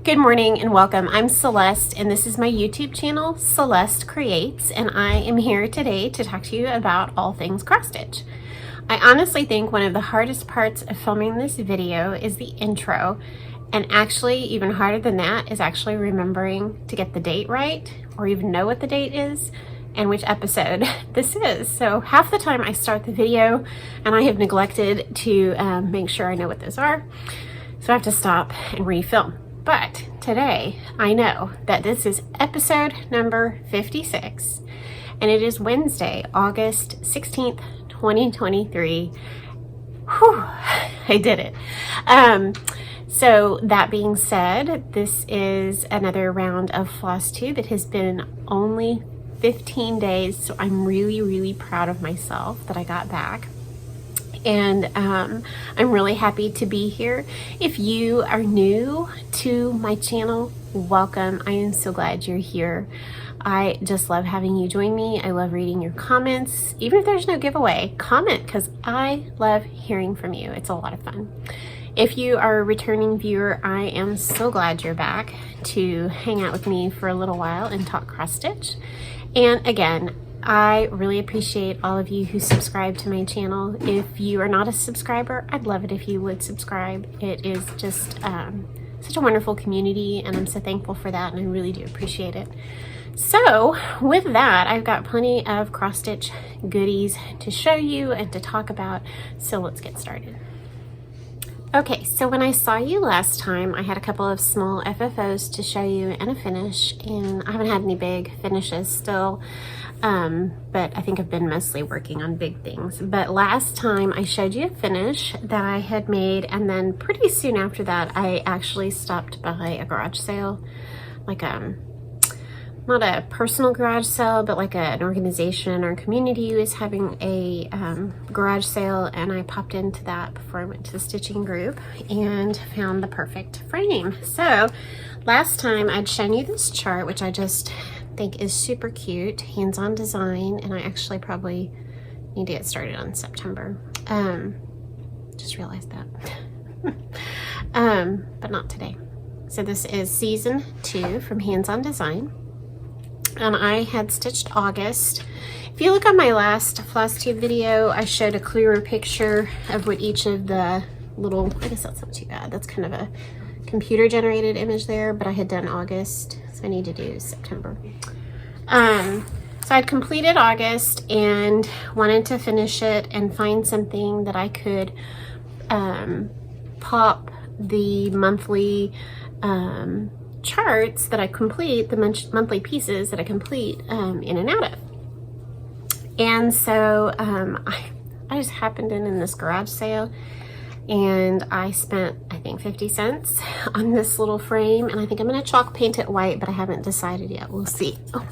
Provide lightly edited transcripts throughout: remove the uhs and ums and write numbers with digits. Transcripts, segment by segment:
Good morning and welcome. I'm Celeste and this is my YouTube channel, Celeste Creates, and I am here today to talk to you about all things cross stitch. I honestly think one of the hardest parts of filming this video is the intro, and actually even harder than that is actually remembering to get the date right or even know what the date is and which episode this is. So half the time I start the video and I have neglected to make sure I know what those are, so I have to stop and refilm. But today I know that this is episode number 56 and it is Wednesday, August 16th, 2023. Whew, I did it. So that being said, this is another round of FlossTube. It has been only 15 days, so I'm really proud of myself that I got back. And I'm really happy to be here. If you are new to my channel, welcome. I am so glad you're here. I just love having you join me. I love reading your comments. Even if there's no giveaway, comment, because I love hearing from you. It's a lot of fun. If you are a returning viewer, I am so glad you're back to hang out with me for a little while and talk cross stitch. And again, I really appreciate all of you who subscribe to my channel. If you are not a subscriber, I'd love it if you would subscribe. It is just such a wonderful community, and I'm so thankful for that, and I really do appreciate it. So with that, I've got plenty of cross stitch goodies to show you and to talk about, so let's get started. Okay, so when I saw you last time, I had a couple of small FFOs to show you and a finish, and I haven't had any big finishes still, but I think I've been mostly working on big things. But last time I showed you a finish that I had made, and then pretty soon after that, I actually stopped by a garage sale, like not a personal garage sale, but like an organization or community was having a garage sale, and I popped into that before I went to the stitching group and found the perfect frame. So last time I'd shown you this chart, which I just think is super cute, hands-on design, and I actually probably need to get started on September. Just realized that. But not today. So this is season 2 from Hands-on Design. And I had stitched August. If you look on my last FlossTube video, I showed a clearer picture of what each of the little, I guess that's not too bad. That's kind of a computer generated image there, but I had done August, so I need to do September. So I'd completed August and wanted to finish it and find something that I could pop the monthly charts that I complete, the monthly pieces that I complete in and out of. And so I just happened in this garage sale, and I spent, I think, 50 cents on this little frame, and I think I'm going to chalk paint it white, but I haven't decided yet. We'll see. Oh.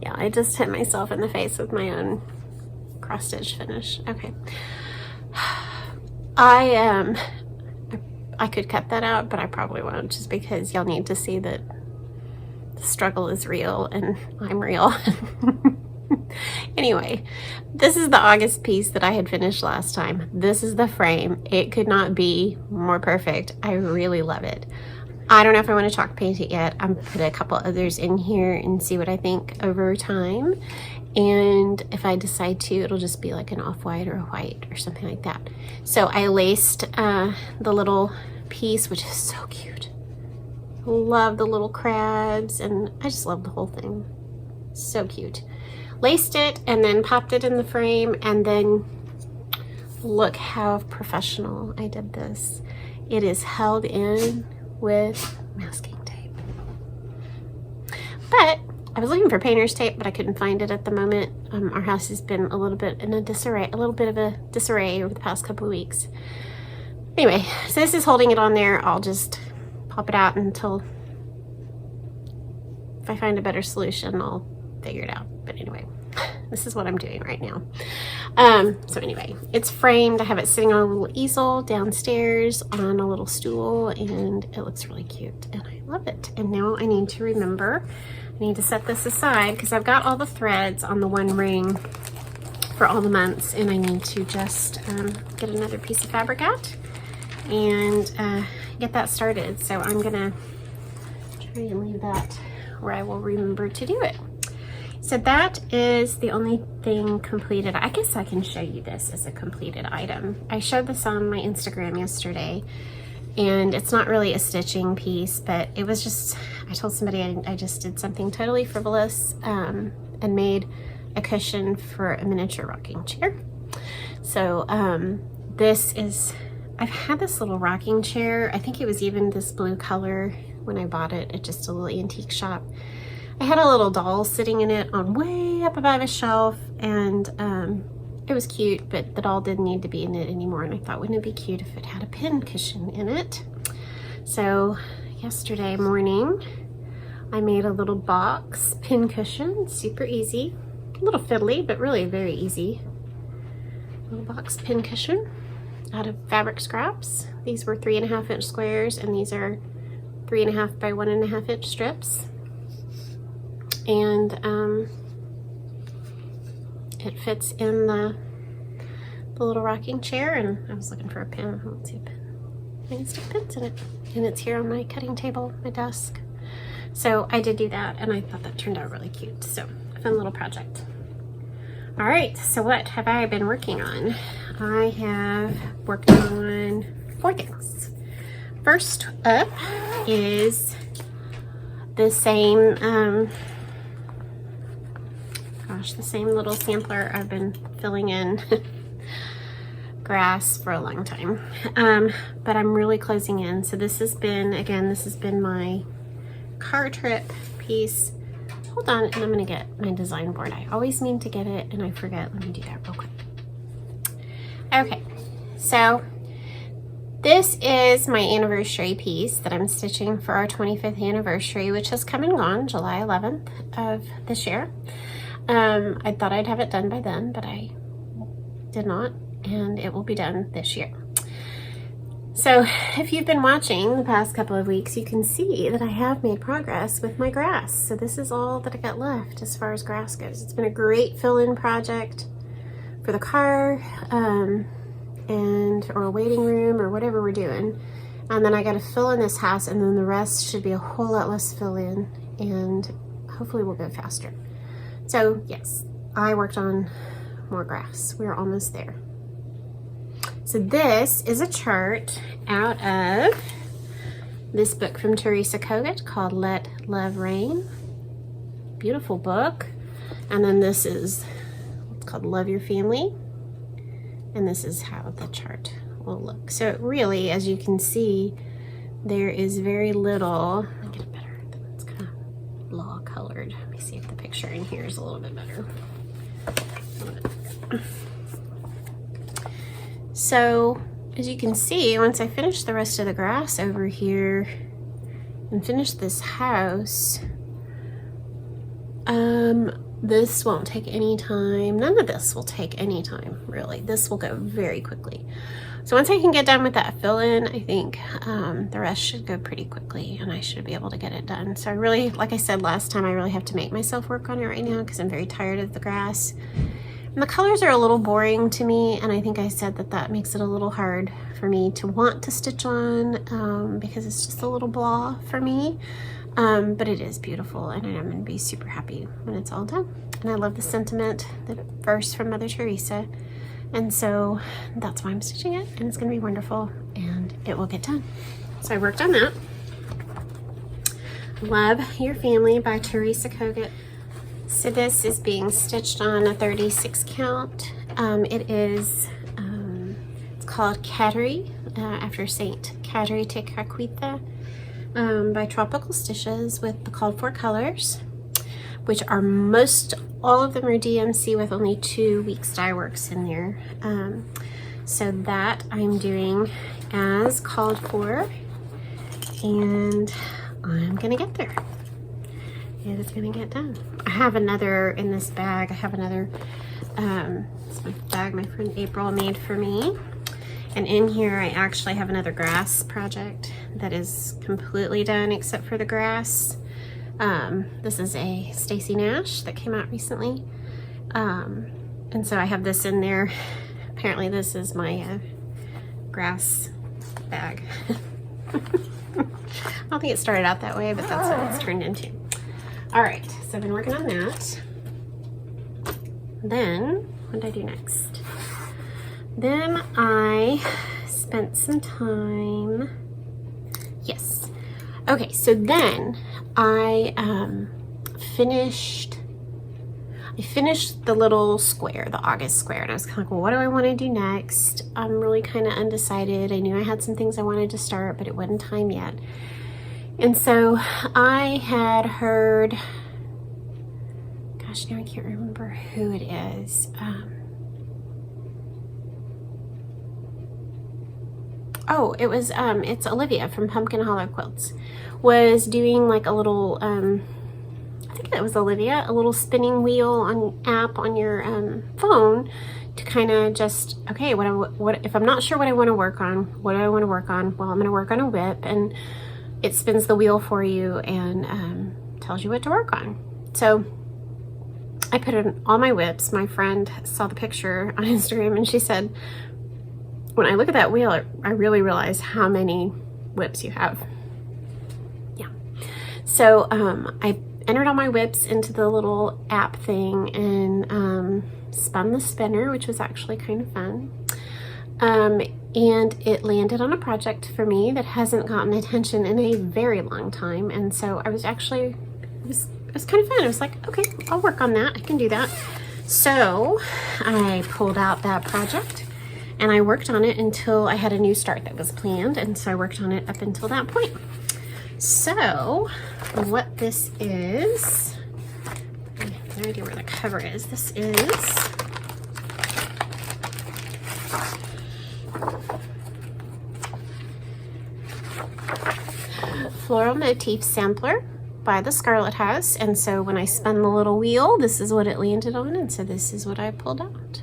Yeah, I just hit myself in the face with my own cross stitch finish. Okay. I could cut that out, but I probably won't, just because y'all need to see that the struggle is real and I'm real. Anyway, this is the August piece that I had finished last time. This is the frame. It could not be more perfect. I really love it. I don't know if I want to chalk paint it yet. I'm gonna put a couple others in here and see what I think over time. And if I decide to, it'll just be like an off-white or a white or something like that. So I laced the little piece, which is so cute. Love the little crabs, and I just love the whole thing. So cute. Laced it and then popped it in the frame, and then look how professional I did this. It is held in with masking tape. But I was looking for painter's tape, but I couldn't find it at the moment. Our house has been a little bit of a disarray over the past couple of weeks. Anyway, so this is holding it on there. I'll just pop it out until, if I find a better solution, I'll figure it out. But anyway, this is what I'm doing right now. So anyway, it's framed. I have it sitting on a little easel downstairs on a little stool, and it looks really cute, and I love it. And now I need to remember, I need to set this aside because I've got all the threads on the one ring for all the months, and I need to just get another piece of fabric out and get that started. So I'm gonna try and leave that where I will remember to do it. So that is the only thing completed. I guess I can show you this as a completed item. I showed this on my Instagram yesterday, and it's not really a stitching piece, but it was just, I told somebody I just did something totally frivolous and made a cushion for a miniature rocking chair. So this is, I've had this little rocking chair. I think it was even this blue color when I bought it at just a little antique shop. I had a little doll sitting in it on way up above a shelf, and it was cute, but the doll didn't need to be in it anymore, and I thought, wouldn't it be cute if it had a pin cushion in it? So yesterday morning, I made a little box pin cushion, super easy, a little fiddly, but really very easy. Little box pin cushion out of fabric scraps. These were 3.5 inch squares, and these are 3.5 by 1.5 inch strips. And it fits in the little rocking chair, and I was looking for a pin. I don't see a pin. I can stick pins in it, and it's here on my cutting table, my desk. So I did do that, and I thought that turned out really cute. So a fun little project. All right, so what have I been working on? I have worked on 4 things. First up is the same the same little sampler I've been filling in grass for a long time, but I'm really closing in. So this has been, again, this has been my car trip piece. Hold on, and I'm gonna get my design board. I always mean to get it and I forget. Let me do that real quick. Okay, so this is my anniversary piece that I'm stitching for our 25th anniversary, which has come and gone July 11th of this year. I thought I'd have it done by then, but I did not, and it will be done this year. So if you've been watching the past couple of weeks, you can see that I have made progress with my grass. So this is all that I got left as far as grass goes. It's been a great fill-in project for the car, or a waiting room, or whatever we're doing. And then I got to fill in this house, and then the rest should be a whole lot less fill in, and hopefully we'll go faster. So yes, I worked on more grass. We're almost there. So this is a chart out of this book from Teresa Kogut called Let Love Reign. Beautiful book. And then this is what's called Love Your Family. And this is how the chart will look. So really, as you can see, there is very little. Let me get it better. It's kind of law colored. Let me see if the picture in here is a little bit better. So as you can see, once I finish the rest of the grass over here and finish this house, this won't take any time. None of this will take any time, really. This will go very quickly. So once I can get done with that fill-in, I think the rest should go pretty quickly, and I should be able to get it done. So I really, like I said last time, I really have to make myself work on it right now because I'm very tired of the grass. And the colors are a little boring to me, and I think I said that that makes it a little hard for me to want to stitch on because it's just a little blah for me. But it is beautiful, and I'm going to be super happy when it's all done. And I love the sentiment, the verse from Mother Teresa. And so that's why I'm stitching it, and it's going to be wonderful, and it will get done. So I worked on that. Love Your Family by Teresa Kogut. So this is being stitched on a 36 count. It is, it's called Cattery, after Saint Cattery Te Caquita, by Tropical Stitches with the called for colors, which are all of them are DMC with only 2 weeks dye works in there. So that I'm doing as called for, and I'm gonna get there. It is gonna get done. I have another in this bag. I have another it's my bag my friend April made for me. And in here I actually have another grass project that is completely done except for the grass. This is a Stacy Nash that came out recently. And so I have this in there. Apparently this is my grass bag. I don't think it started out that way, but that's what it's turned into. All right, so I've been working on that. Then, what did I do next? Then I spent some time, yes. Okay, so then I finished the little square, the August square, and I was kind of like, well, what do I want to do next? I'm really kind of undecided. I knew I had some things I wanted to start, but it wasn't time yet. And so I had heard, gosh, now I can't remember who it is. Oh, it was, it's Olivia from Pumpkin Hollow Quilts, was doing like a little, I think it was Olivia, a little spinning wheel app on your phone to kind of just, okay, what if I'm not sure what I want to work on, what do I want to work on? Well, I'm going to work on a whip, and it spins the wheel for you and tells you what to work on. So I put in all my whips. My friend saw the picture on Instagram and she said, when I look at that wheel, I really realize how many whips you have. Yeah. So I entered all my whips into the little app thing and spun the spinner, which was actually kind of fun. And it landed on a project for me that hasn't gotten attention in a very long time. And so I was actually, it was kind of fun. I was like, okay, I'll work on that. I can do that. So I pulled out that project and I worked on it until I had a new start that was planned. And so I worked on it up until that point. So what this is, I have no idea where the cover is. This is Floral Motif Sampler by the Scarlet House. And so when I spun the little wheel, this is what it landed on. And so this is what I pulled out.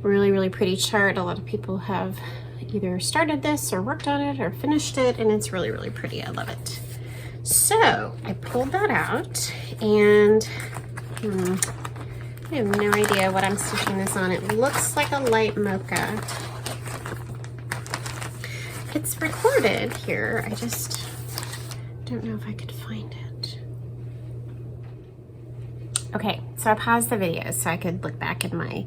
Really, really pretty chart. A lot of people have either started this or worked on it or finished it, and it's really, really pretty. I love it. So I pulled that out, and I have no idea what I'm stitching this on. It looks like a light mocha. It's recorded here. I just don't know if I could find it. Okay, so I paused the video so I could look back in my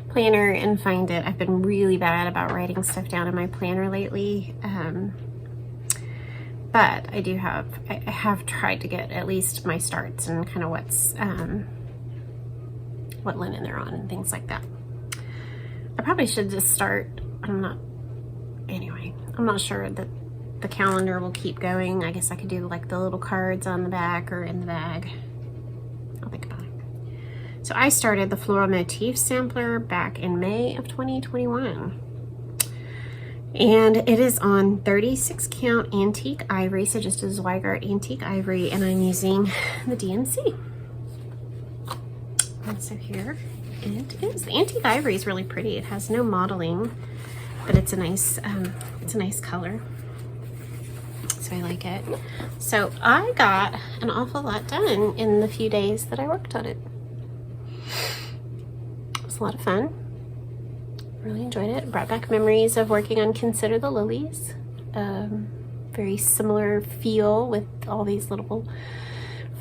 planner and find it. I've been really bad about writing stuff down in my planner lately, but I have tried to get at least my starts and kind of what linen they're on and things like that. I probably should just start, I'm not sure that the calendar will keep going. I guess I could do like the little cards on the back or in the bag. I'll think about it. So I started the Floral Motif Sampler back in May of 2021. And it is on 36 count antique ivory, so just a Zweigart antique ivory, and I'm using the DMC. And so here it is. The antique ivory is really pretty. It has no modeling, but it's a nice color. So I like it. So I got an awful lot done in the few days that I worked on it. It was a lot of fun. Really enjoyed it. Brought back memories of working on Consider the Lilies. Very similar feel with all these little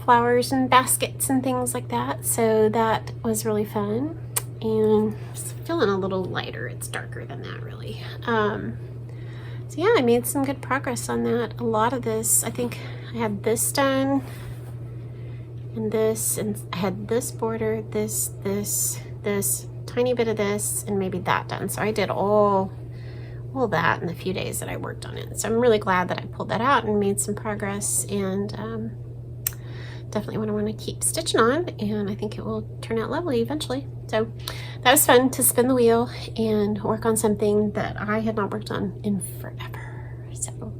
flowers and baskets and things like that. So that was really fun. And just feeling a little lighter. It's darker than that, really. So yeah, I made some good progress on that. A lot of this, I think I had this done, and I had this border, this, tiny bit of this, and maybe that done. So I did all that in the few days that I worked on it. So I'm really glad that I pulled that out and made some progress, and definitely want to keep stitching on, and I think it will turn out lovely eventually. So that was fun to spin the wheel and work on something that I had not worked on in forever. So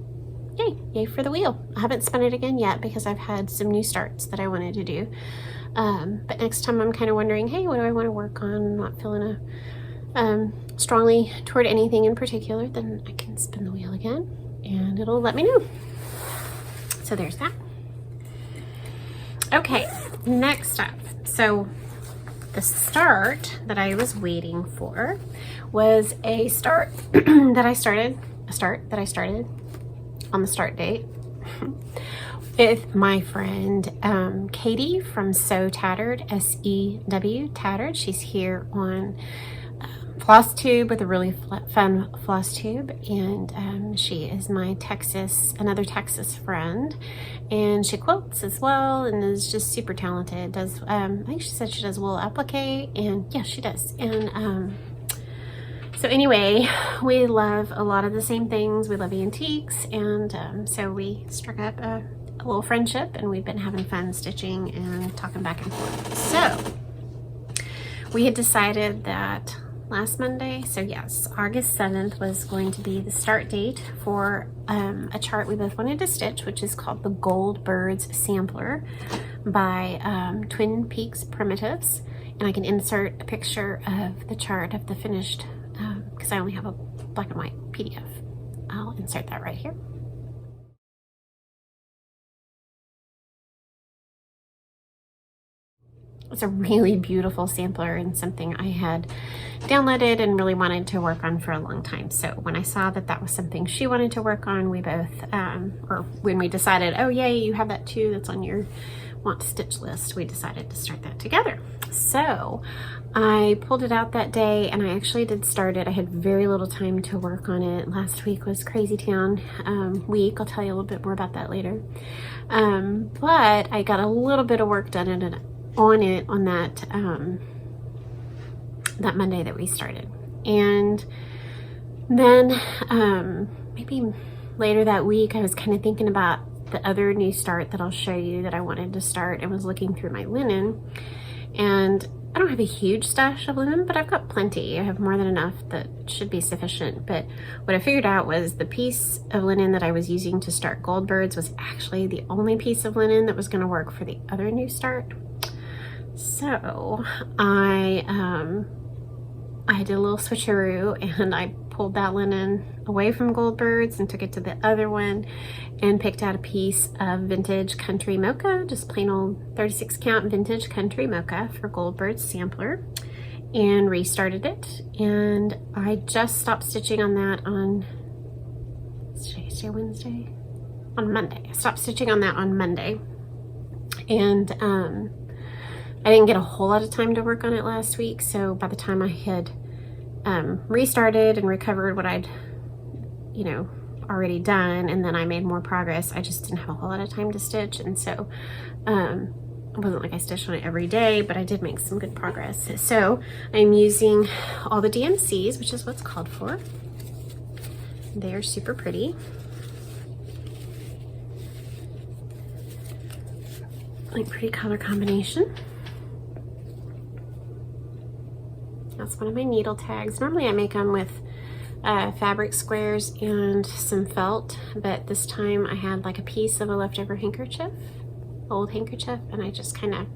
yay for the wheel. I haven't spun it again yet because I've had some new starts that I wanted to do. But next time I'm kind of wondering, hey, what do I want to work on? I'm not feeling strongly toward anything in particular, then I can spin the wheel again and it'll let me know. So there's that. Okay, next up. So the start that I was waiting for was a start that I started start that I started on the start date with my friend Katie from Sew Tattered, S-E-W Tattered. She's here on FlossTube with a really fun FlossTube, and she is my another Texas friend, and she quilts as well and is just super talented. Does I think she said she does wool applique, and yeah, she does. And so anyway, we love a lot of the same things. We love antiques, and so we struck up a little friendship, and we've been having fun stitching and talking back and forth. So we had decided that last Monday, so yes, August 7th was going to be the start date for a chart we both wanted to stitch, which is called the Gold Birds Sampler by Twin Peaks Primitives. And I can insert a picture of the chart of the finished, because I only have a black and white PDF. I'll insert that right here. It's a really beautiful sampler and something I had downloaded and really wanted to work on for a long time. So when I saw that that was something she wanted to work on, we both, or when we decided, oh yay, you have that too, that's on your want to stitch list, we decided to start that together. So I pulled it out that day, and I actually did start it. I had very little time to work on it. Last week was crazy town week. I'll tell you a little bit more about that later. But I got a little bit of work done on that that Monday that we started. And then maybe later that week, I was kind of thinking about the other new start that I'll show you that I wanted to start, and was looking through my linen. And I don't have a huge stash of linen, but I've got plenty. I have more than enough that should be sufficient. But what I figured out was the piece of linen that I was using to start Gold Birds was actually the only piece of linen that was going to work for the other new start. So I did a little switcheroo, and I pulled that linen away from Gold Birds and took it to the other one and picked out a piece of vintage country mocha, just plain old 36 count vintage country mocha for Gold Birds sampler, and restarted it. And I just stopped stitching on that on Wednesday? On Monday. I stopped stitching on that on Monday, and I didn't get a whole lot of time to work on it last week, so by the time I had restarted and recovered what I'd, already done, and then I made more progress, I just didn't have a whole lot of time to stitch. And so it wasn't like I stitched on it every day, but I did make some good progress. So I'm using all the DMCs, which is what's called for. They are super pretty. Like pretty color combination. That's one of my needle tags. Normally I make them with fabric squares and some felt, but this time I had like a piece of a leftover handkerchief, old handkerchief, and I just kind of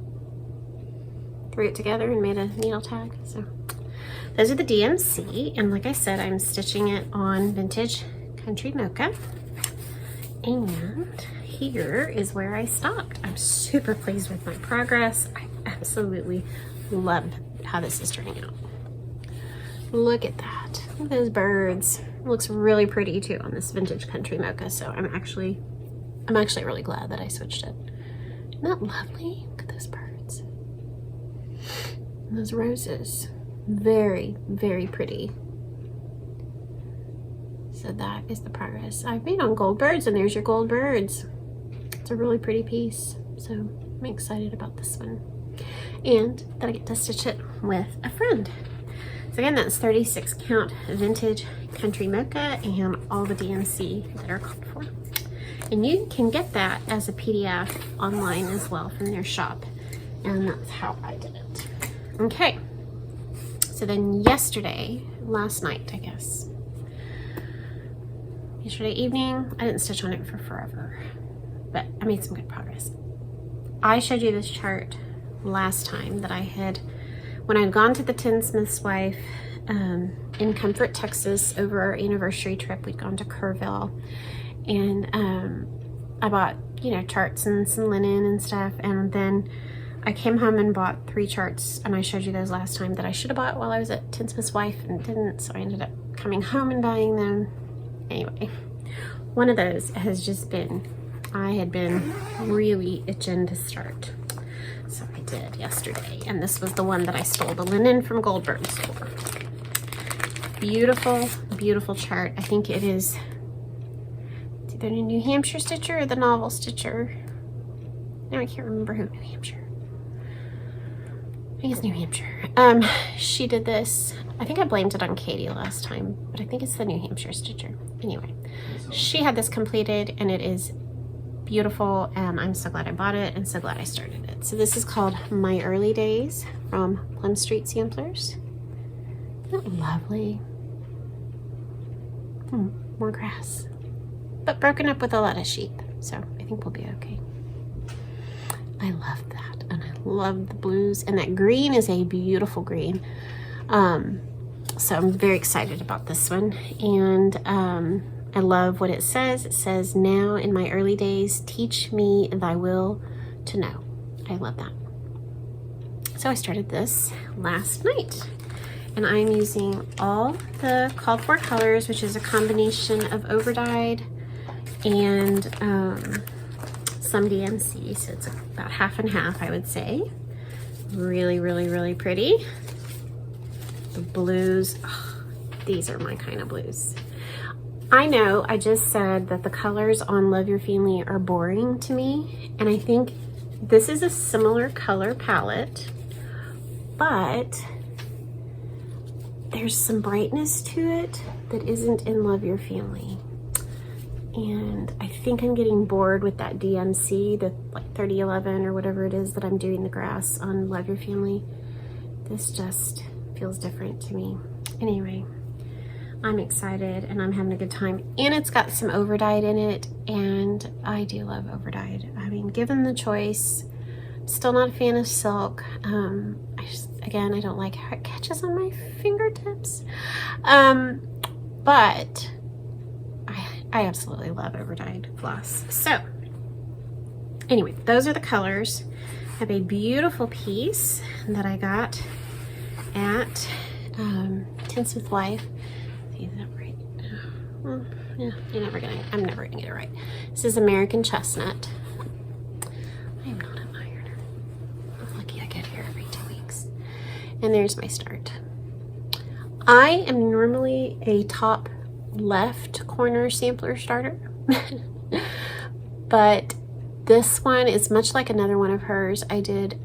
threw it together and made a needle tag. So those are the DMC, and like I said, I'm stitching it on vintage country mocha. And here is where I stopped. I'm super pleased with my progress. I absolutely love how this is turning out. Look at that. Look at those birds. It looks really pretty too on this vintage country mocha. So I'm actually really glad that I switched it. Isn't that lovely? Look at those birds. And those roses. Very, very pretty. So that is the progress I've made on Gold Birds, and there's your Gold Birds. It's a really pretty piece. So I'm excited about this one. And that I get to stitch it with a friend. So again, that's 36 count vintage country mocha and all the DMC that are called for. And you can get that as a PDF online as well from their shop. And that's how I did it. Okay. So then last night, I guess. Yesterday evening, I didn't stitch on it for forever, but I made some good progress. I showed you this chart last time that I had, when I'd gone to the Tinsmith's Wife in Comfort, Texas over our anniversary trip. We'd gone to Kerrville, and I bought, charts and some linen and stuff, and then I came home and bought 3 charts, and I showed you those last time that I should have bought while I was at Tinsmith's Wife and didn't, so I ended up coming home and buying them. Anyway, one of those has just been, I had been really itching to start. So I did yesterday, and this was the one that I stole the linen from Goldberg's for. Beautiful, beautiful chart. I think it is, it's either the New Hampshire stitcher or the novel stitcher. Now I can't remember who. New Hampshire. I think it's New Hampshire. She did this. I think I blamed it on Katie last time, but I think it's the New Hampshire stitcher. Anyway, she had this completed, and it is beautiful, and I'm so glad I bought it and so glad I started it. So this is called My Early Days from Plum Street Samplers. Isn't that lovely? More grass, but broken up with a lot of sheep, so I think we'll be okay. I love that, and I love the blues, and that green is a beautiful green. So I'm very excited about this one, and I love what it says. It says, "Now in my early days, teach me thy will to know." I love that. So I started this last night, and I'm using all the called for colors, which is a combination of overdyed and some DMC, so it's about half and half, I would say. Really, really, really pretty. The blues, oh, these are my kind of blues. I know I just said that the colors on Love Your Family are boring to me, and I think this is a similar color palette, but there's some brightness to it that isn't in Love Your Family. And I think I'm getting bored with that DMC, the like 3011 or whatever it is that I'm doing the grass on Love Your Family. This just feels different to me. Anyway, I'm excited and I'm having a good time. And it's got some overdyed in it, and I do love overdyed. I mean, given the choice, I'm still not a fan of silk. Again, I don't like how it catches on my fingertips. But I absolutely love overdyed floss. So anyway, those are the colors. I have a beautiful piece that I got at Tinsmith Wife. Is that right? Well, yeah, I'm never gonna get it right. This is American Chestnut. I am not an ironer. I'm lucky I get here every 2 weeks. And there's my start. I am normally a top left corner sampler starter, but this one is much like another one of hers. I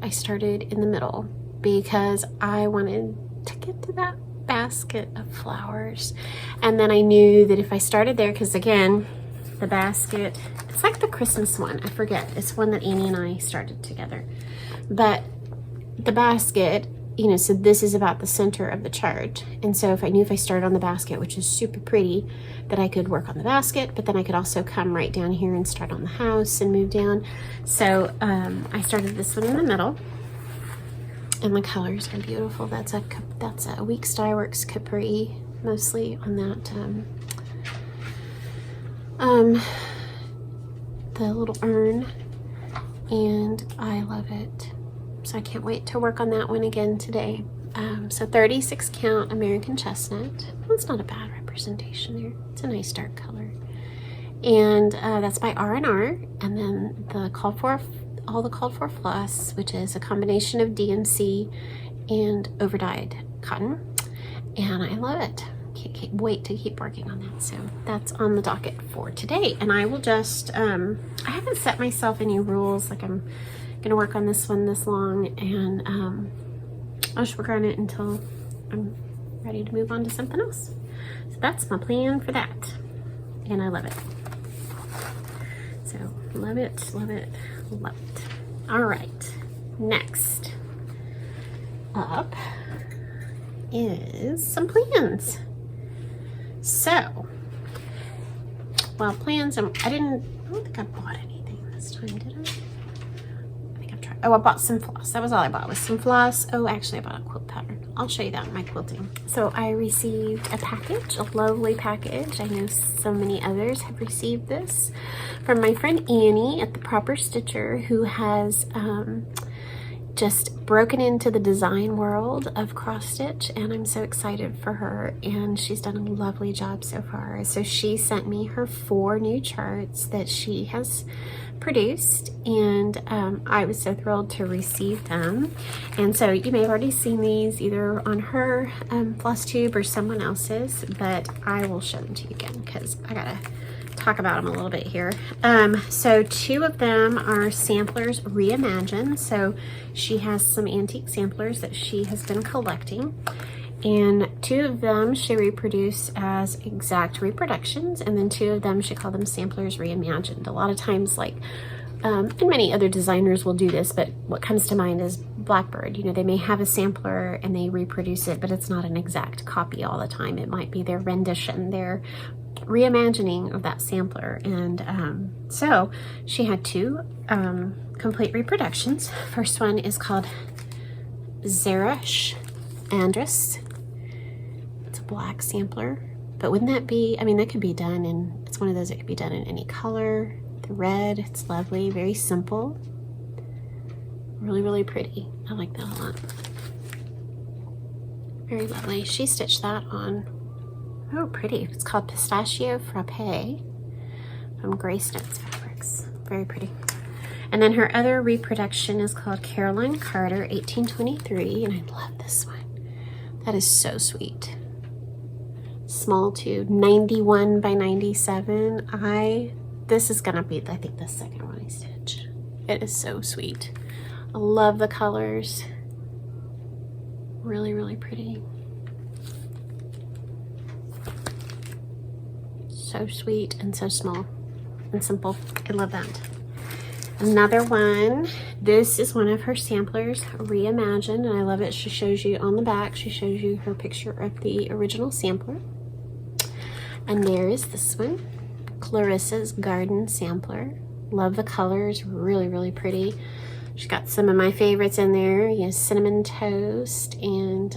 started in the middle because I wanted to get to that basket of flowers, and then I knew that if I started there, because again, the basket, it's like the Christmas one, I forget, it's one that Annie and I started together, but the basket, you know, so this is about the center of the chart, and so if I knew if I started on the basket, which is super pretty, that I could work on the basket, but then I could also come right down here and start on the house and move down. So I started this one in the middle, and the colors are beautiful. That's a Weeks Dye Works Capri, mostly on that the little urn, and I love it. So I can't wait to work on that one again today. So 36 count American Chestnut. That's not a bad representation there. It's a nice dark color. And that's by R&R. And then all the called for floss, which is a combination of DMC and overdyed cotton. And I love it. Can't wait to keep working on that. So that's on the docket for today. And I will just, I haven't set myself any rules, like I'm gonna work on this one this long, and I'll just work on it until I'm ready to move on to something else. So that's my plan for that, and I love it. So love it, love it, love it. All right, next up is some plans. So, well, plans, I don't think I bought anything this time, did I? Oh, I bought some floss. That was all I bought, was some floss. Oh, actually, I bought a quilt pattern. I'll show you that in my quilting. So I received a package, a lovely package. I know so many others have received this from my friend Annie at the Proper Stitcher, who has just broken into the design world of cross stitch, and I'm so excited for her, and she's done a lovely job so far. So she sent me her 4 new charts that she has produced, and I was so thrilled to receive them. And so you may have already seen these either on her FlossTube or someone else's, but I will show them to you again because I gotta talk about them a little bit here. So 2 of them are samplers reimagined. So she has some antique samplers that she has been collecting, and 2 of them she reproduced as exact reproductions, and then 2 of them she called them samplers reimagined. A lot of times, like, and many other designers will do this, but what comes to mind is Blackbird. You know, they may have a sampler and they reproduce it, but it's not an exact copy all the time. It might be their rendition, their reimagining of that sampler. And so she had 2 complete reproductions. First one is called Zeresh Andrus. It's a black sampler, but wouldn't that be, I mean, that could be done in, it's one of those that could be done in any color. The red, it's lovely, very simple, really, really pretty. I like that a lot. Very lovely. She stitched that on, oh, pretty. It's called Pistachio Frappe from Gray Stones Fabrics. Very pretty. And then her other reproduction is called Caroline Carter 1823, and I love this one. That is so sweet. Small tube, 91 by 97. This is gonna be, I think, the second one I stitch. It is so sweet. I love the colors. Really, really pretty. So sweet and so small and simple. I love that. Another one, this is one of her samplers reimagined, and I love it. She shows you on the back, she shows you her picture of the original sampler. And there is this one, Clarissa's Garden Sampler. Love the colors, really, really pretty. She's got some of my favorites in there. You know, cinnamon toast and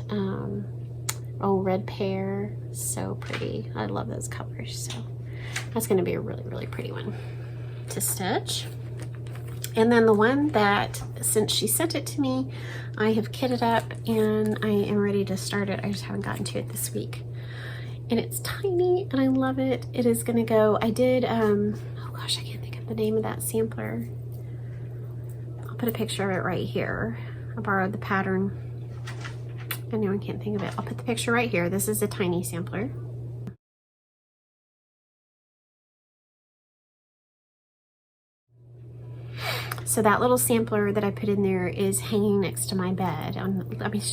red pear. So pretty. I love those colors. So that's going to be a really, really pretty one to stitch. And then the one that, since she sent it to me, I have kitted up and I am ready to start it. I just haven't gotten to it this week. And it's tiny and I love it. It is gonna go, I did, oh gosh, I can't think of the name of that sampler. I'll put a picture of it right here. I borrowed the pattern. I know I can't think of it. I'll put the picture right here. This is a tiny sampler. So that little sampler that I put in there is hanging next to my bed. I mean,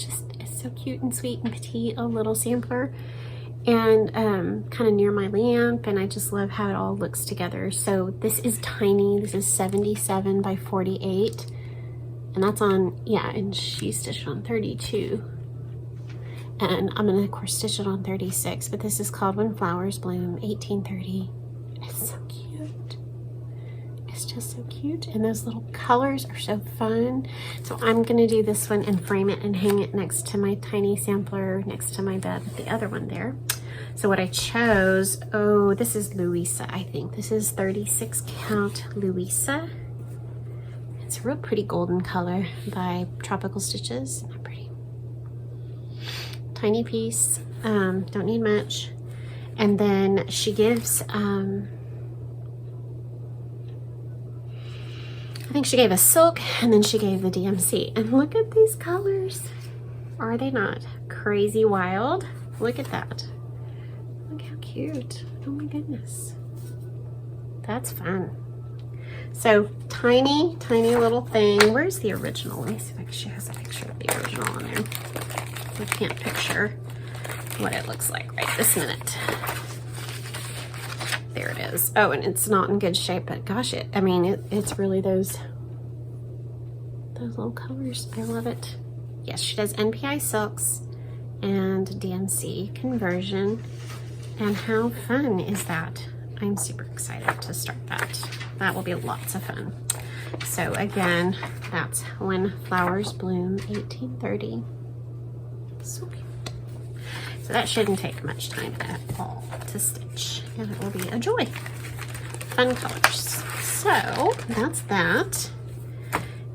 it's so cute and sweet and petite, a little sampler. And kind of near my lamp, and I just love how it all looks together. So this is tiny. This is 77 by 48, and that's on, yeah, and she stitched on 32, and I'm gonna of course stitch it on 36, but this is called When Flowers Bloom 1830. It's so cute. It's just so cute, and those little colors are so fun. So I'm gonna do this one and frame it and hang it next to my tiny sampler next to my bed with the other one there. So what I chose, oh, this is Louisa, I think. This is 36 count Louisa. It's a real pretty golden color by Tropical Stitches. Isn't that pretty? Tiny piece, don't need much. And then she gives, I think she gave a silk, and then she gave the DMC. And look at these colors. Are they not crazy wild? Look at that. Look how cute. Oh my goodness. That's fun. So tiny, tiny little thing. Where's the original? Let me see if she has a picture of the original on there. I can't picture what it looks like right this minute. There it is. Oh, and it's not in good shape, but gosh, it's really those little colors. I love it. Yes, she does NPI silks and DMC conversion. And how fun is that? I'm super excited to start that. That will be lots of fun. So again, that's When Flowers Bloom 1830. So cute. So that shouldn't take much time at all to stitch, and it will be a joy. Fun colors. So that's that.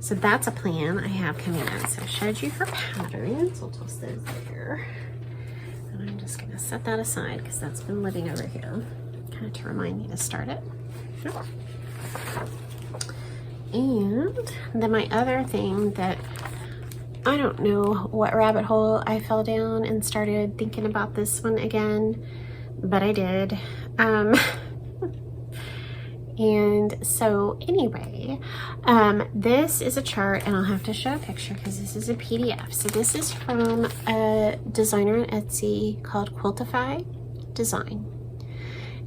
So that's a plan I have coming in. So I showed you her patterns. I'll toss those there. And I'm just gonna set that aside because that's been living over here, kind of to remind me to start it. And then my other thing that I don't know what rabbit hole I fell down and started thinking about this one again, but I did. And so anyway, this is a chart, and I'll have to show a picture because this is a PDF. So this is from a designer on Etsy called Quiltify Design.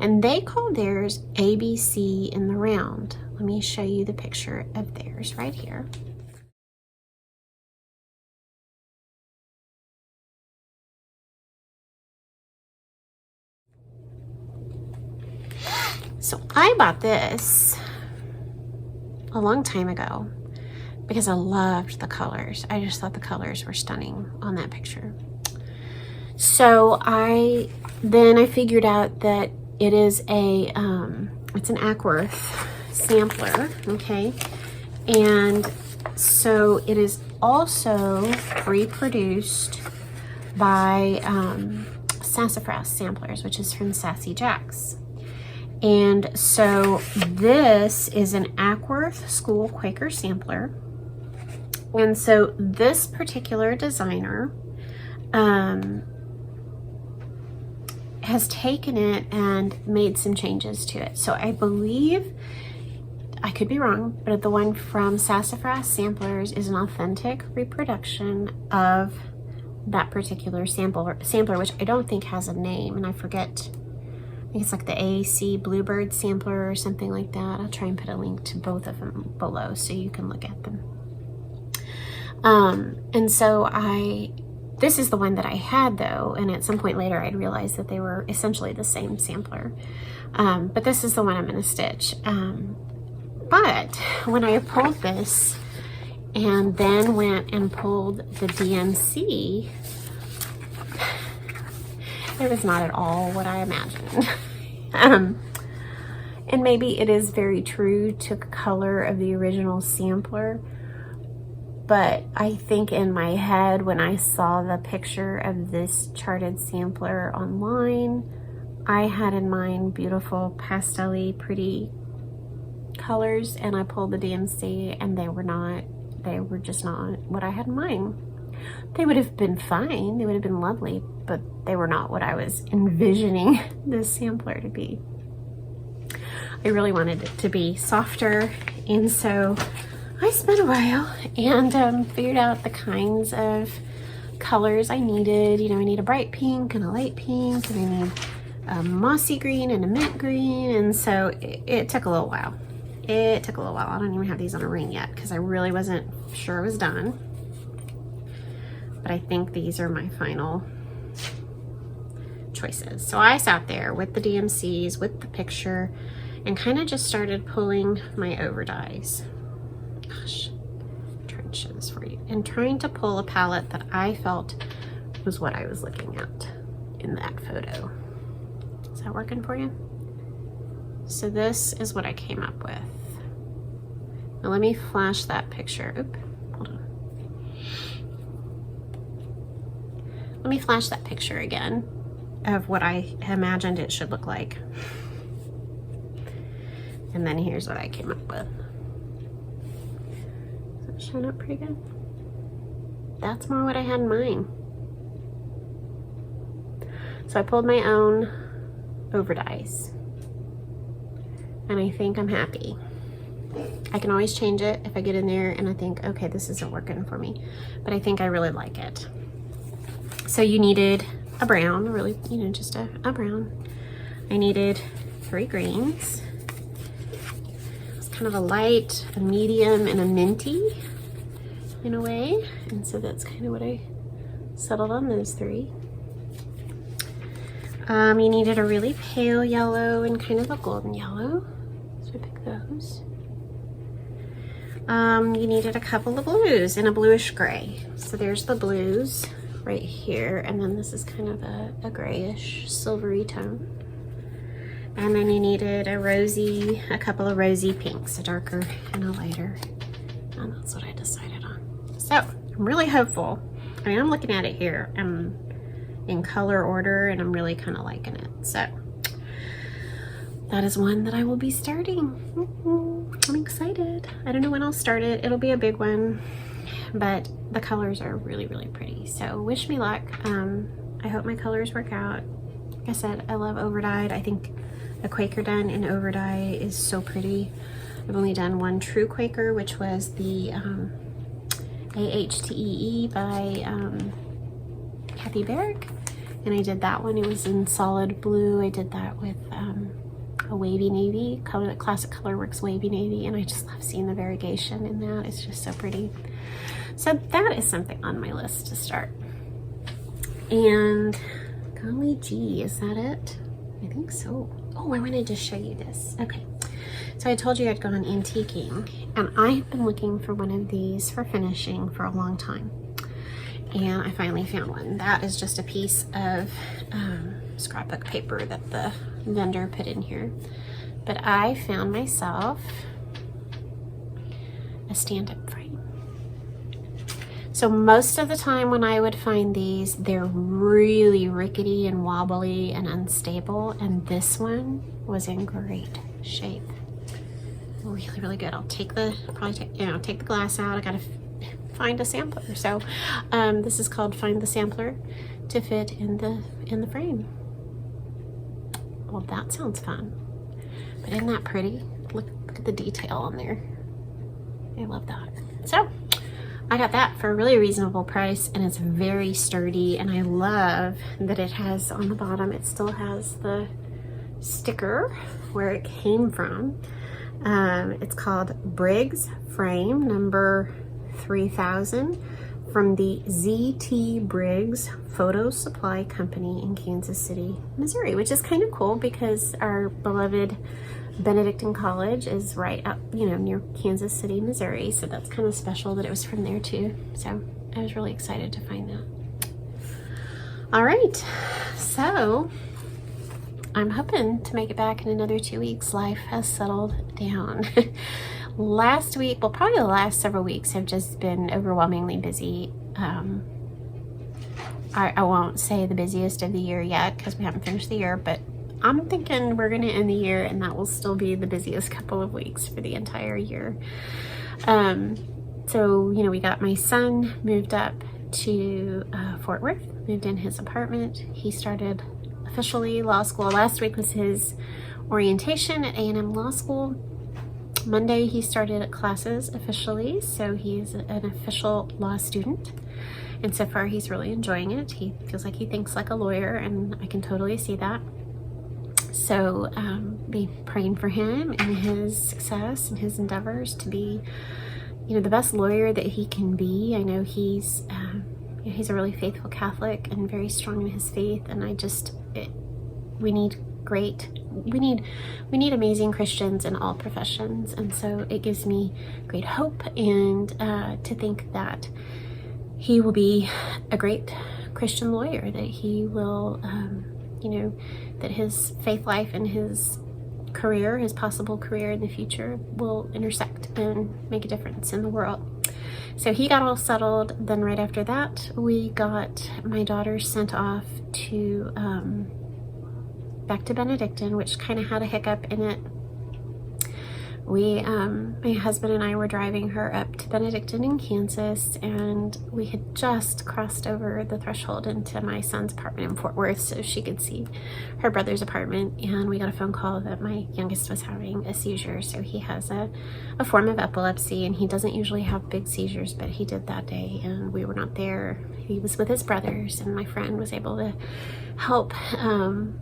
And they call theirs ABC in the round. Let me show you the picture of theirs right here. So I bought this a long time ago because I loved the colors. I just thought the colors were stunning on that picture. So I figured out that it is a, it's an Ackworth sampler, okay? And so it is also reproduced by Sassafras Samplers, which is from Sassy Jacks. And so this is an Ackworth School Quaker sampler. And so this particular designer has taken it and made some changes to it. So I believe, I could be wrong, but the one from Sassafras Samplers is an authentic reproduction of that particular sampler, which I don't think has a name, and I forget. I think it's like the AAC Bluebird sampler or something like that. I'll try and put a link to both of them below so you can look at them. And so this is the one that I had though, and at some point later I'd realized that they were essentially the same sampler. But this is the one I'm gonna stitch. But when I pulled this and then went and pulled the DMC, it was not at all what I imagined. And maybe it is very true to color of the original sampler, but I think in my head when I saw the picture of this charted sampler online, I had in mind beautiful pastel-y pretty colors, and I pulled the DMC and they were just not what I had in mind. They would have been fine, they would have been lovely, but they were not what I was envisioning this sampler to be. I really wanted it to be softer, and so I spent a while and figured out the kinds of colors I needed. You know, I need a bright pink and a light pink, and I need a mossy green and a mint green, and so it took a little while. It took a little while. I don't even have these on a ring yet because I really wasn't sure it was done. But I think these are my final choices. So I sat there with the DMCs, with the picture, and kind of just started pulling my overdyes. Gosh, I'm trying to show this for you. And trying to pull a palette that I felt was what I was looking at in that photo. Is that working for you? So this is what I came up with. Now let me flash that picture. Oop, hold on. Let me flash that picture again of what I imagined it should look like. And then here's what I came up with. Is that showing up pretty good? That's more what I had in mind. So I pulled my own overdyes. And I think I'm happy. I can always change it if I get in there and I think, okay, this isn't working for me. But I think I really like it. So you needed a brown, really, you know, just a brown. I needed 3 greens. It's kind of a light, a medium, and a minty in a way. And so that's kind of what I settled on, those 3. You needed a really pale yellow and kind of a golden yellow. So I picked those. You needed a couple of blues and a bluish gray. So there's the blues right here, and then this is kind of a grayish silvery tone. And then you needed a couple of rosy pinks, a darker and a lighter. And that's what I decided on. So I'm really hopeful. I mean, I'm looking at it here. I'm in color order and I'm really kind of liking it. So that is one that I will be starting. I'm excited. I don't know when I'll start it. It'll be a big one, but the colors are really, really pretty. So wish me luck. I hope my colors work out. Like I said, I love overdyed. I think a Quaker done in overdye is so pretty. I've only done one true Quaker, which was the AHTEE by Kathy Barrick, and I did that one. It was in solid blue. I did that with a wavy navy, Classic Colorworks wavy navy, and I just love seeing the variegation in that. It's just so pretty. So that is something on my list to start. And golly gee, is that it? I think so. Oh, I wanted to show you this. Okay, so I told you I'd gone antiquing, and I've been looking for one of these for finishing for a long time, and I finally found one. That is just a piece of scrapbook paper that the vendor put in here, but I found myself a stand-up frame. So most of the time when I would find these, they're really rickety and wobbly and unstable, and this one was in great shape. Really, really good. I'll take the take the glass out. I gotta find a sampler. So this is called Find the Sampler to fit in the frame. Well, that sounds fun. But isn't that pretty? Look at the detail on there. I love that. So I got that for a really reasonable price, and it's very sturdy, and I love that it has on the bottom, it still has the sticker where it came from. It's called Briggs Frame number 3000 from the ZT Briggs Photo Supply Company in Kansas City, Missouri, which is kind of cool because our beloved Benedictine College is right up, near Kansas City, Missouri. So that's kind of special that it was from there too. So I was really excited to find that. All right, so I'm hoping to make it back in another 2 weeks. Life has settled down. Last week, well, probably the last several weeks have just been overwhelmingly busy. I won't say the busiest of the year yet because we haven't finished the year, but I'm thinking we're going to end the year and that will still be the busiest couple of weeks for the entire year. So, we got my son moved up to Fort Worth, moved in his apartment. He started officially law school. Last week was his orientation at A&M Law School. Monday he started classes officially, so he's an official law student. And so far he's really enjoying it. He feels like he thinks like a lawyer, and I can totally see that. So be praying for him and his success and his endeavors to be, the best lawyer that he can be. I know he's a really faithful Catholic and very strong in his faith, and we need amazing Christians in all professions, and so it gives me great hope and to think that he will be a great Christian lawyer, that he will that his faith life and his career, his possible career in the future, will intersect and make a difference in the world. So he got all settled. Then right after that, we got my daughter sent off to back to Benedictine, which kind of had a hiccup in it. My husband and I were driving her up to Benedictine in Kansas, and we had just crossed over the threshold into my son's apartment in Fort Worth so she could see her brother's apartment, and we got a phone call that my youngest was having a seizure. So he has a form of epilepsy, and he doesn't usually have big seizures, but he did that day, and we were not there. He was with his brothers, and my friend was able to help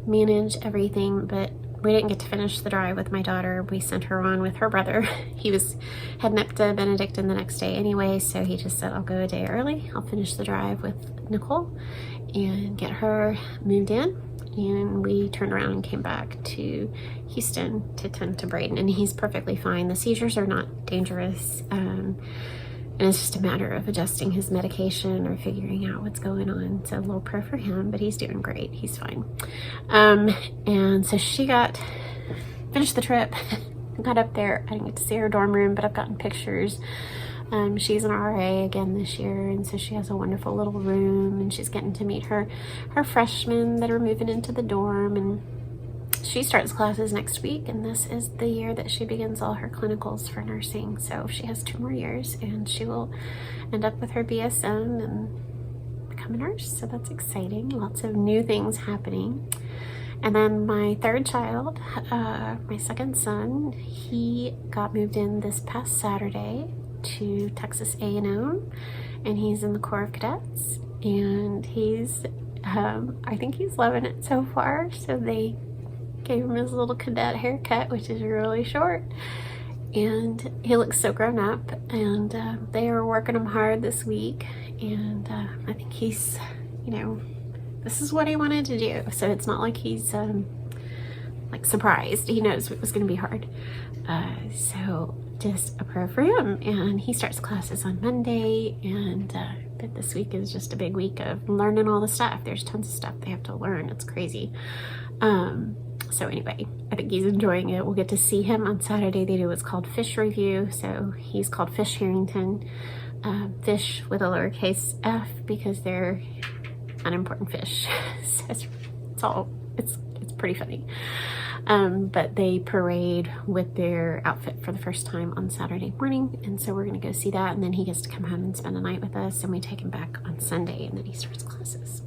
manage everything, but we didn't get to finish the drive with my daughter. We sent her on with her brother. He was heading up to Benedictine the next day anyway, so he just said, I'll go a day early. I'll finish the drive with Nicole and get her moved in. And we turned around and came back to Houston to tend to Braden, and he's perfectly fine. The seizures are not dangerous. And it's just a matter of adjusting his medication or figuring out what's going on. So a little prayer for him, but he's doing great. He's fine. And so she finished the trip, got up there. I didn't get to see her dorm room, but I've gotten pictures She's an RA again this year, and so she has a wonderful little room, and she's getting to meet her freshmen that are moving into the dorm, and she starts classes next week, and this is the year that she begins all her clinicals for nursing. So she has 2 more years, and she will end up with her BSN and become a nurse. So that's exciting. Lots of new things happening. And then my 3rd child, my 2nd son, he got moved in this past Saturday to Texas A&M, and he's in the Corps of Cadets, and he's I think he's loving it so far. So they gave him his little cadet haircut, which is really short, and he looks so grown up, and they are working him hard this week, and I think he's, you know, this is what he wanted to do, so it's not like he's like surprised. He knows it was going to be hard, so just a prayer for him. And he starts classes on Monday, and but this week is just a big week of learning all the stuff. There's tons of stuff they have to learn. It's crazy. So anyway, I think he's enjoying it. We'll get to see him on Saturday. They do what's called fish review. So he's called Fish Harrington, fish with a lowercase f, because they're unimportant fish. So it's pretty funny. But they parade with their outfit for the first time on Saturday morning, and so we're gonna go see that, and then he gets to come home and spend the night with us, and we take him back on Sunday, and then he starts classes.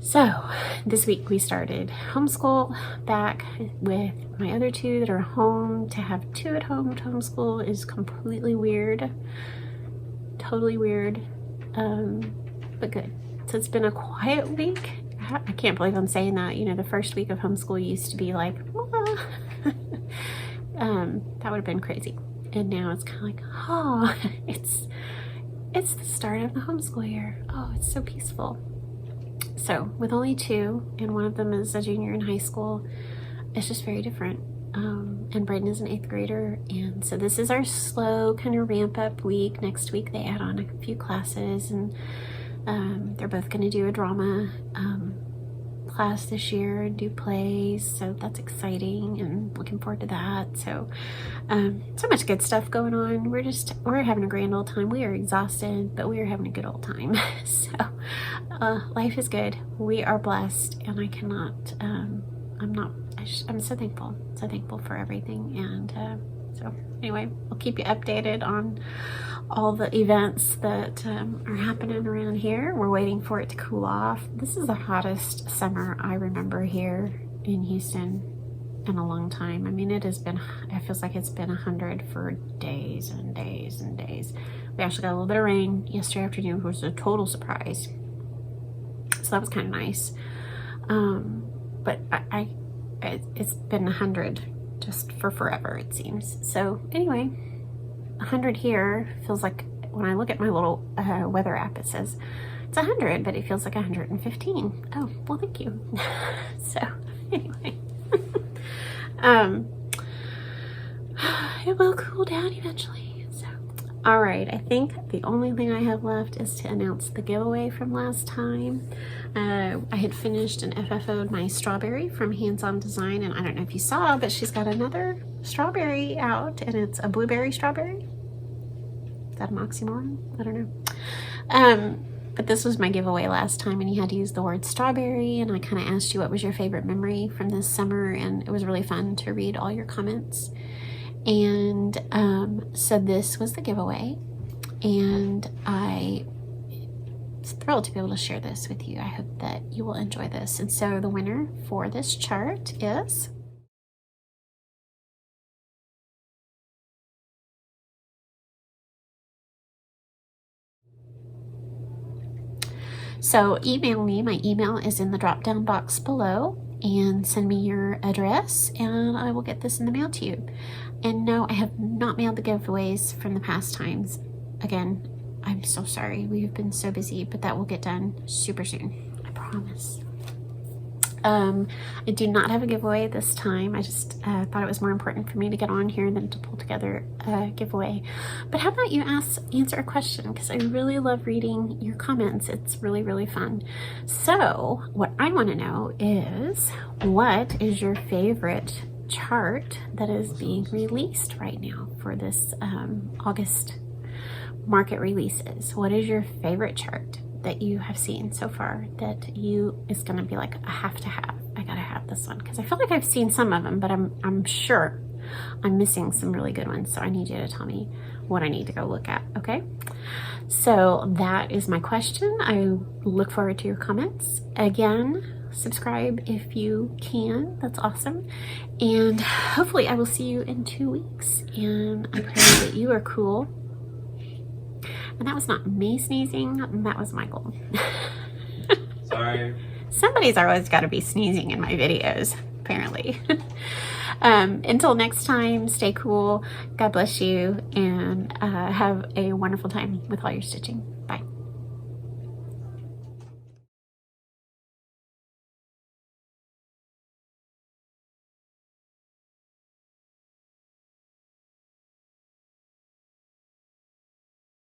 So this week we started homeschool back with my other 2 that are home. To have 2 at home to homeschool is completely weird, totally weird, but good. So it's been a quiet week. I can't believe I'm saying that. You know, the first week of homeschool used to be like, that would have been crazy. And now it's kind of like, oh, it's the start of the homeschool year. Oh, it's so peaceful. So with only 2, and one of them is a junior in high school, it's just very different. And Braden is an 8th grader, and so this is our slow kind of ramp up week. Next week they add on a few classes, and they're both going to do a drama class this year and do plays, so that's exciting and looking forward to that. So so much good stuff going on. We're having a grand old time. We are exhausted, but we are having a good old time. So life is good. We are blessed, and I cannot I'm so thankful for everything. And so anyway, I'll keep you updated on all the events that are happening around here. We're waiting for it to cool off. This is the hottest summer I remember here in Houston in a long time. I mean, it feels like it's been 100 for days and days and days. We actually got a little bit of rain yesterday afternoon, which was a total surprise. So that was kind of nice. But it's been 100 just for forever, it seems. So anyway, 100 here feels like, when I look at my little weather app, it says it's 100, but it feels like 115. Oh, well, thank you. So anyway, it will cool down eventually. So, all right, I think the only thing I have left is to announce the giveaway from last time. I had finished and FFO'd my strawberry from Hands On Design, and I don't know if you saw, but she's got another strawberry out, and it's a blueberry strawberry. Is that an oxymoron? I don't know. But this was my giveaway last time, and you had to use the word strawberry, and I kind of asked you what was your favorite memory from this summer, and it was really fun to read all your comments. And so this was the giveaway, and I'm thrilled to be able to share this with you. I hope that you will enjoy this. And so the winner for this chart is so email me. My email is in the drop down box below, and send me your address, and I will get this in the mail to you. And no, I have not mailed the giveaways from the past times. Again, I'm so sorry. We have been so busy, but that will get done super soon. I promise. I do not have a giveaway this time. I just thought it was more important for me to get on here than to pull together a giveaway. But how about you answer a question? Because I really love reading your comments. It's really, really fun. So what I want to know is, what is your favorite chart that is being released right now for this August market releases? What is your favorite chart that you have seen so far that is going to be like, I have to have, I gotta have this one? Because I feel like I've seen some of them, but I'm sure I'm missing some really good ones. So I need you to tell me what I need to go look at. Okay, so that is my question. I look forward to your comments. Again, subscribe if you can. That's awesome. And hopefully I will see you in 2 weeks. And I pray that you are cool. And that was not me sneezing. That was Michael. Sorry. Somebody's always got to be sneezing in my videos, apparently. Until next time, stay cool. God bless you. And have a wonderful time with all your stitching.